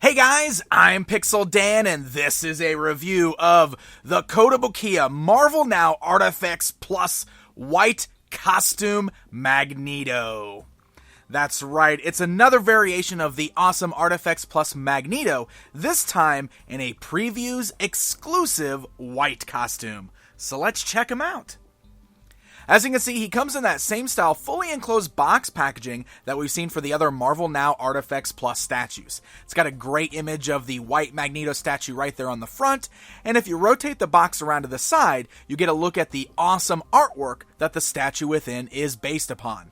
Hey guys, I'm Pixel Dan, and this is a review of the Kotobukiya Marvel Now ArtFX Plus White Costume Magneto. That's right, it's another variation of the awesome ArtFX Plus Magneto, this time in a previews exclusive white costume. So let's check him out. As you can see, he comes in that same style, fully enclosed box packaging that we've seen for the other Marvel Now ArtFX Plus statues. It's got a great image of the white Magneto statue right there on the front, and if you rotate the box around to the side, you get a look at the awesome artwork that the statue within is based upon.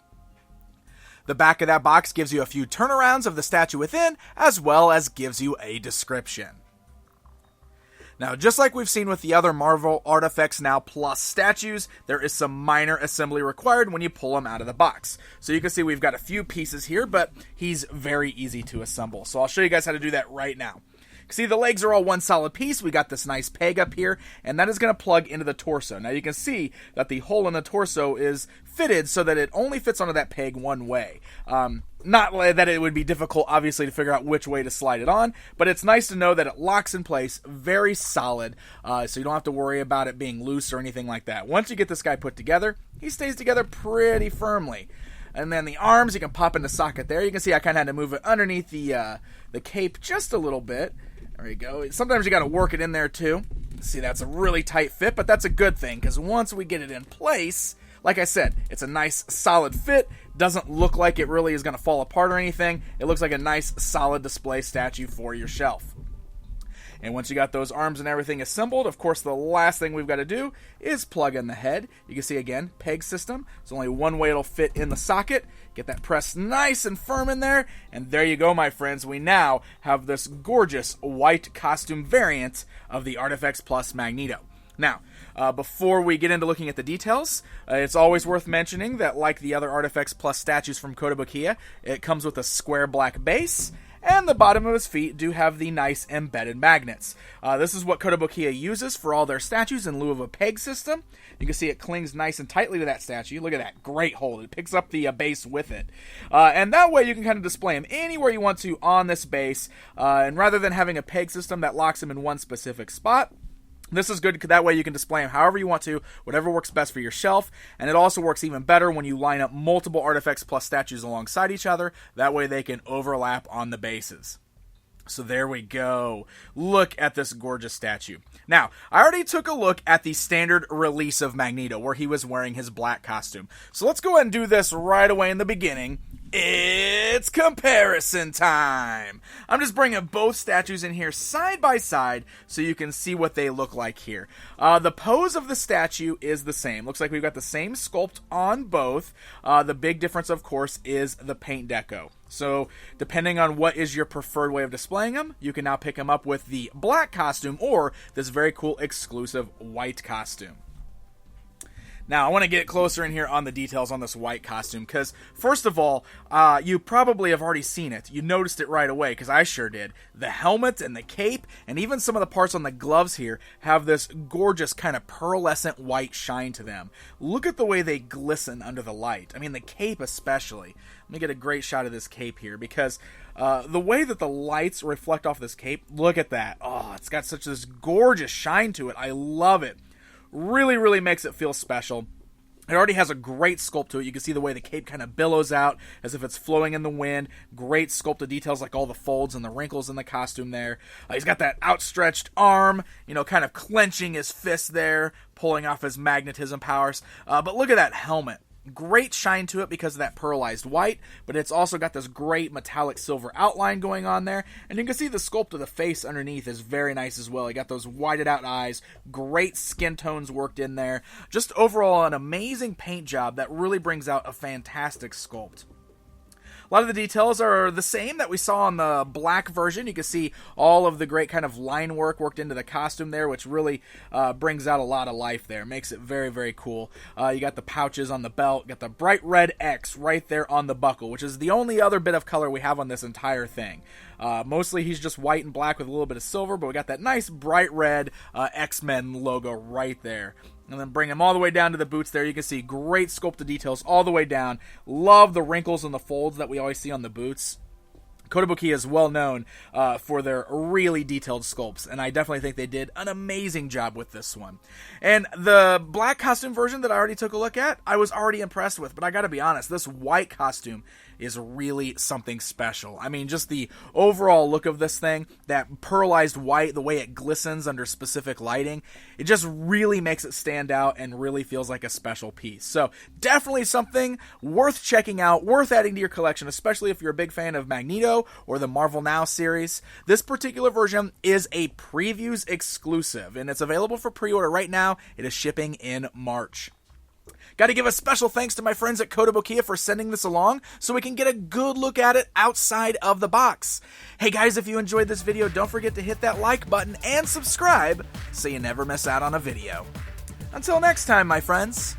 The back of that box gives you a few turnarounds of the statue within, as well as gives you a description. Now, just like we've seen with the other Marvel ArtFX Now Plus statues, there is some minor assembly required when you pull them out of the box. So you can see we've got a few pieces here, but he's very easy to assemble. So I'll show you guys how to do that right now. See, the legs are all one solid piece. We got this nice peg up here, and that is going to plug into the torso. Now you can see that the hole in the torso is fitted so that it only fits onto that peg one way. Not that it would be difficult, obviously, to figure out which way to slide it on, but it's nice to know that it locks in place, very solid, so you don't have to worry about it being loose or anything like that. Once you get this guy put together, he stays together pretty firmly. And then the arms, you can pop in the socket there. You can see I kind of had to move it underneath the cape just a little bit. There you go. Sometimes you got to work it in there too. See, that's a really tight fit, but that's a good thing, because once we get it in place, like I said, it's a nice solid fit. Doesn't look like it really is going to fall apart or anything. It looks like a nice solid display statue for your shelf. And once you got those arms and everything assembled, of course, the last thing we've got to do is plug in the head. You can see, again, peg system. There's only one way it'll fit in the socket. Get that pressed nice and firm in there. And there you go, my friends. We now have this gorgeous white costume variant of the ArtFX Plus Magneto. Now, before we get into looking at the details, it's always worth mentioning that, like the other ArtFX Plus statues from Kotobukiya, it comes with a square black base, and the bottom of his feet do have the nice embedded magnets. This is what Kotobukiya uses for all their statues in lieu of a peg system. You can see it clings nice and tightly to that statue. Look at that great hold. It picks up the base with it. And that way you can kind of display him anywhere you want to on this base. And rather than having a peg system that locks him in one specific spot, this is good, that way you can display them however you want to, whatever works best for your shelf, and it also works even better when you line up multiple ArtFX Plus statues alongside each other. That way they can overlap on the bases. So there we go. Look at this gorgeous statue. Now, I already took a look at the standard release of Magneto, where he was wearing his black costume. So let's go ahead and do this right away in the beginning. It's comparison time! I'm just bringing both statues in here side by side so you can see what they look like here. The pose of the statue is the same. Looks like we've got the same sculpt on both. The big difference, of course, is the paint deco. So, depending on what is your preferred way of displaying them, you can now pick them up with the black costume or this very cool exclusive white costume. Now, I want to get closer in here on the details on this white costume, because, first of all, you probably have already seen it. You noticed it right away, because I sure did. The helmet and the cape, and even some of the parts on the gloves here, have this gorgeous kind of pearlescent white shine to them. Look at the way they glisten under the light. I mean, the cape especially. Let me get a great shot of this cape here, because the way that the lights reflect off this cape, look at that. Oh, it's got such this gorgeous shine to it. I love it. Really, really makes it feel special. It already has a great sculpt to it. You can see the way the cape kind of billows out as if it's flowing in the wind. Great sculpted details like all the folds and the wrinkles in the costume there. He's got that outstretched arm, kind of clenching his fist there, pulling off his magnetism powers. But look at that helmet. Great shine to it because of that pearlized white, but it's also got this great metallic silver outline going on there, and you can see the sculpt of the face underneath is very nice as well. You got those whited out eyes, great skin tones worked in there. Just overall an amazing paint job that really brings out a fantastic sculpt. A lot of the details are the same that we saw on the black version. You can see all of the great kind of line work worked into the costume there, which really brings out a lot of life there. Makes it very, very cool. You got the pouches on the belt. Got the bright red X right there on the buckle, which is the only other bit of color we have on this entire thing. Mostly he's just white and black with a little bit of silver, but we got that nice bright red X-Men logo right there. And then bring them all the way down to the boots there. You can see great sculpted details all the way down. Love the wrinkles and the folds that we always see on the boots. Kotobukiya is well known for their really detailed sculpts, and I definitely think they did an amazing job with this one. And the black costume version that I already took a look at, I was already impressed with, but I gotta be honest, this white costume is really something special. I mean, just the overall look of this thing, that pearlized white, the way it glistens under specific lighting, it just really makes it stand out and really feels like a special piece. So definitely something worth checking out, worth adding to your collection, especially if you're a big fan of Magneto or the Marvel Now series. This particular version is a previews exclusive, and it's available for pre-order right now. It is shipping in March. Got to give a special thanks to my friends at Kotobukiya for sending this along so we can get a good look at it outside of the box. Hey guys, if you enjoyed this video, don't forget to hit that like button and subscribe so you never miss out on a video. Until next time, my friends.